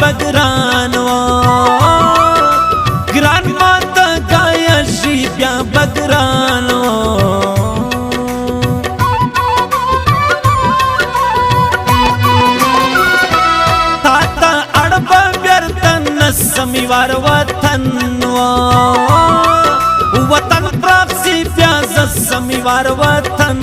بگران گران ماتا گایا شی بیا بگران تاتا اڑبا بیرتن نسمیوار وطن وطن پراپسی پیاز سمیوار وطن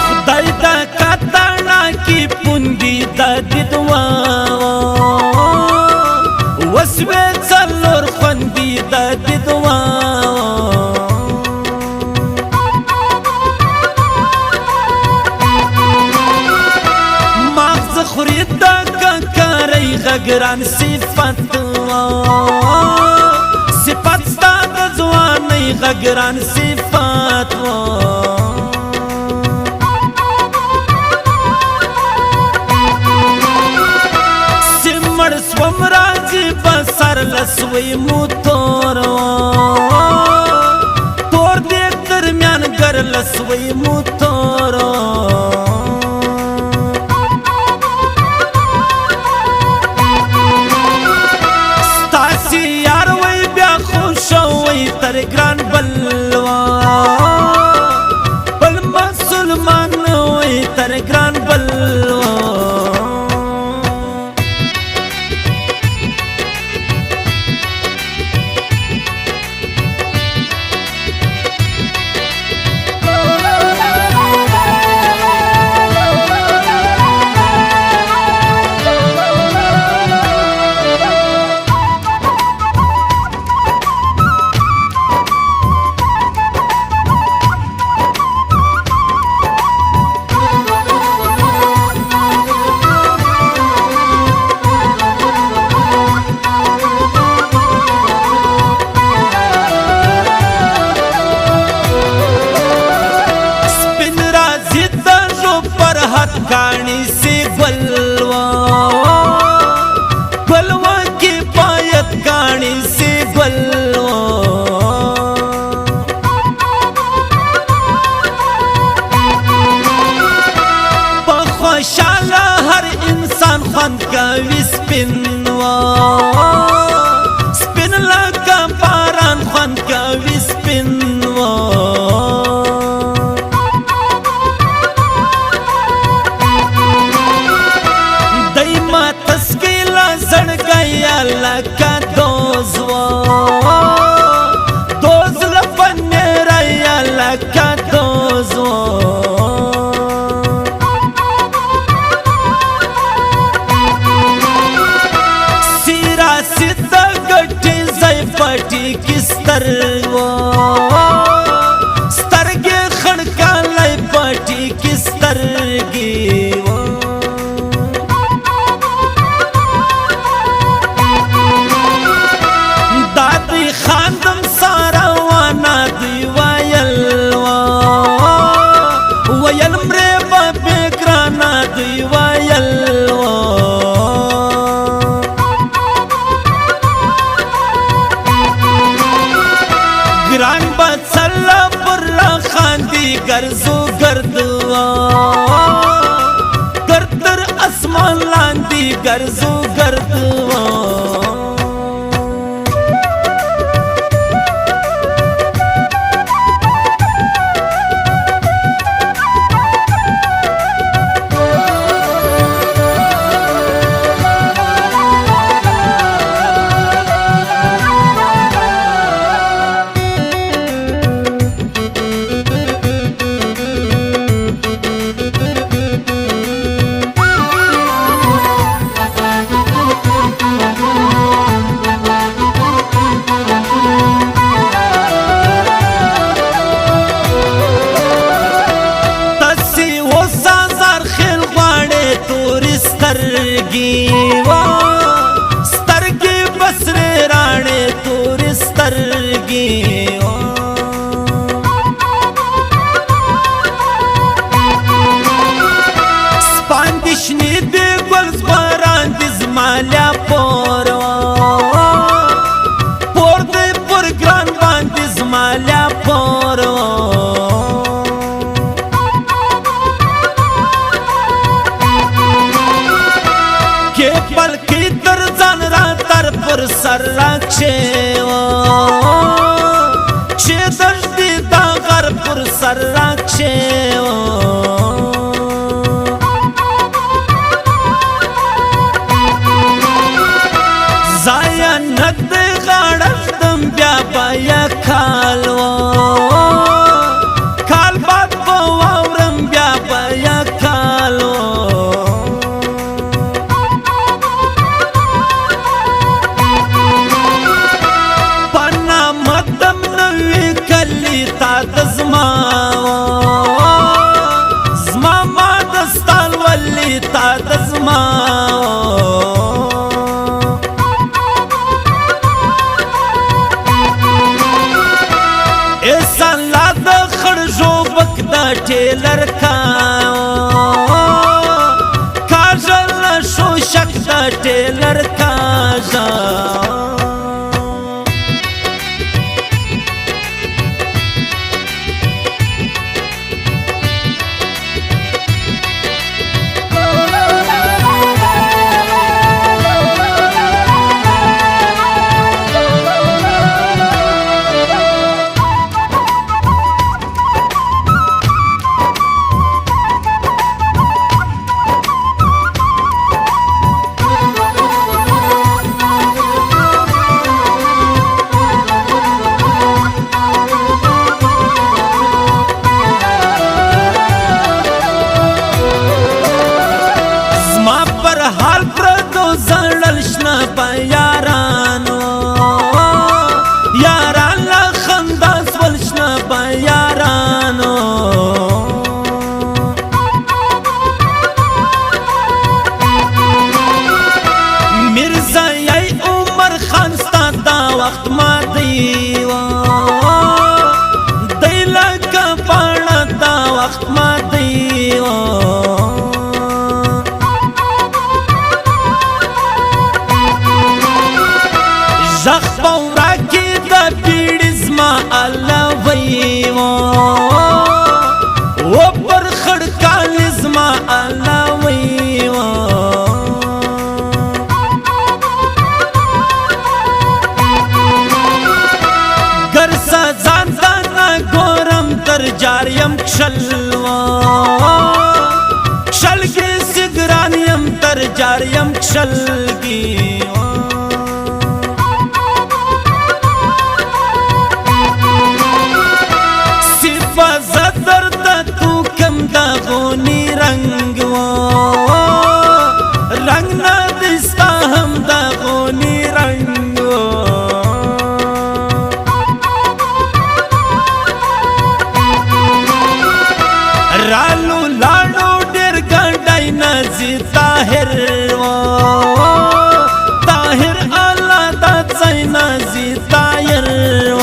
خدای دا کاتانا کی پوندی دا دیدوا وسوی څلور خوندی دا دیدوا مغز خورید دا ککاری غگران صفت صفت ستا د ځوانۍ غگران صفت سمړ سوم راځي بسر لسوی موتور تور دې درمیان ګر لسوی موتور تر گران بلوا بل مسلمان وی تر گران بلوا کانی سے بلوا بلوا کی پایت کانی سے بلوا بخوشالا ہر انسان خوند کا وسپنوا سپن لگا باران خوند کا وسپنوا لکا دوزوا دوز لفنی ریا لکا دوزوا سیرا سیتا گٹی زی پٹی کستروا سترگی خڑکا لی پٹی کسترگی خاندم سارا وانا دی وایلوا ویل مری با بگرانا دی وایلوا گران با چلا پر خاندی گرزو گردوا گردر اسمان لاندی گرزو گردوا سترگی بسر رانے تور سترگی سپاندشنی دی گلز باران دی زمالیا پوروا پور دی پر گران باندی زمالیا پوروا چې بلکې تر ځان را تر پر سر راکښېوه چې دښتې دا غر پر سر راکښېوه ضایع نه دی غاړه ږدم بیا به یې کال و کال بعد به واورم بیا به یې کال و په نامه دم نوي کلي تا د زما زما ما د ستا لولي تا د زما ټیلر کاژل شو شک د ټیلر کاژا وخت ما دیوا دی لکه پاڼه دا وخت ما دیوا ژغ په ورا کې د پیړې زما الله ویوا و پر خړ کالي زما الله ویوا جاریم کشلوا کشلگی سگرانیم تر جاریم کشلگی صفا زدر دا تو کم دا غونی رنگ رنگ نا دستا هم دا غونی رنگ رالو لاړو ډېر ګډای نازي طاهر و طاهر الله دا ځای نازي طاهر و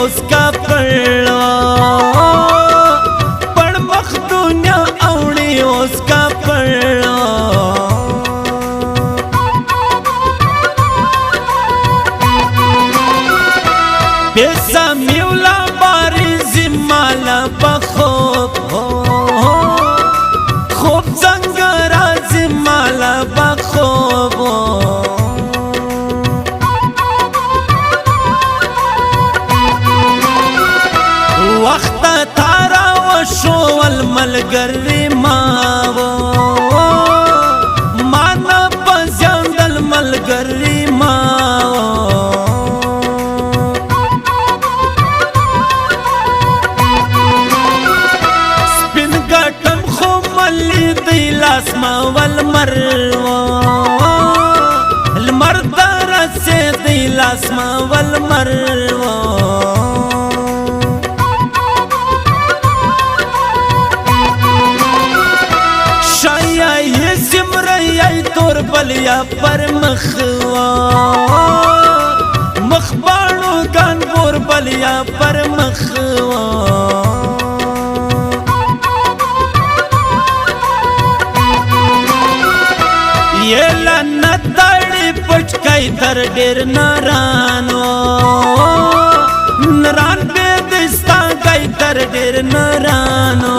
उसका पड़ मख दुनिया औड़ी उसका पड़ा बेसा मिवला बारी जिम्माला बखोब हो खूब जंगरा जिम्माला बखोब हो وقت تارا وشو الملګری ماو مانا پزیان دل ملګری ماو سپین ګټم خو ملی دی لاس ما والمرو المرد رسه دی لاسما والمروه شایا یہ سمرئی تور بلیا پر مخوا مخبانو گان بور بلیا پر مخوا یہ لعنت داڑی پچکای تر ډیر نارانو نران بے دستا گئی تر ډیر نارانو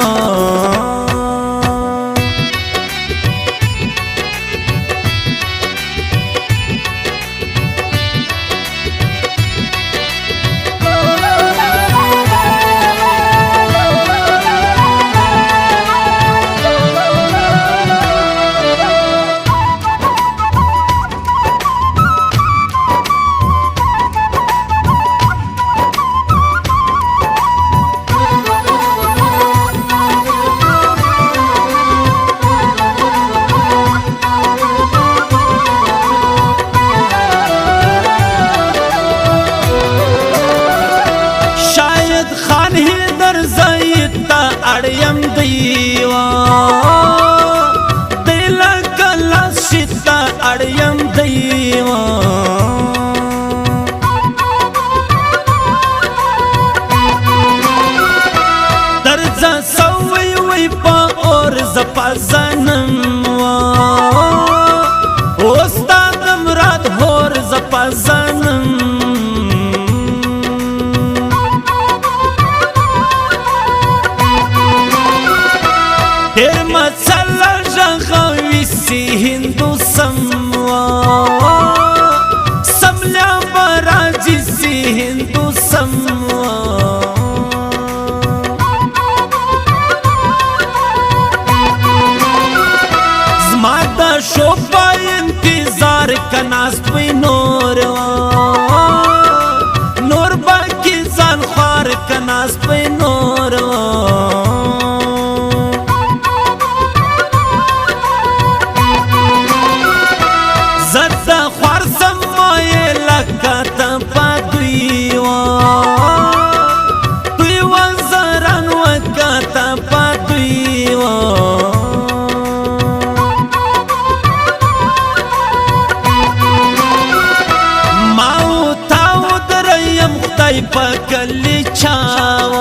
اڑیم دیوا دل کلاس شتا اڑیم دیوا درزا سوی وی پا اور زپا زنم استاد مراد ہور زپا زنم ہندو سموا سملیا براجی سی ہندو سموا زمادا شوپا انتظار کناست وی نور نور باقی زان خوار کناست وی نور پکلی چاو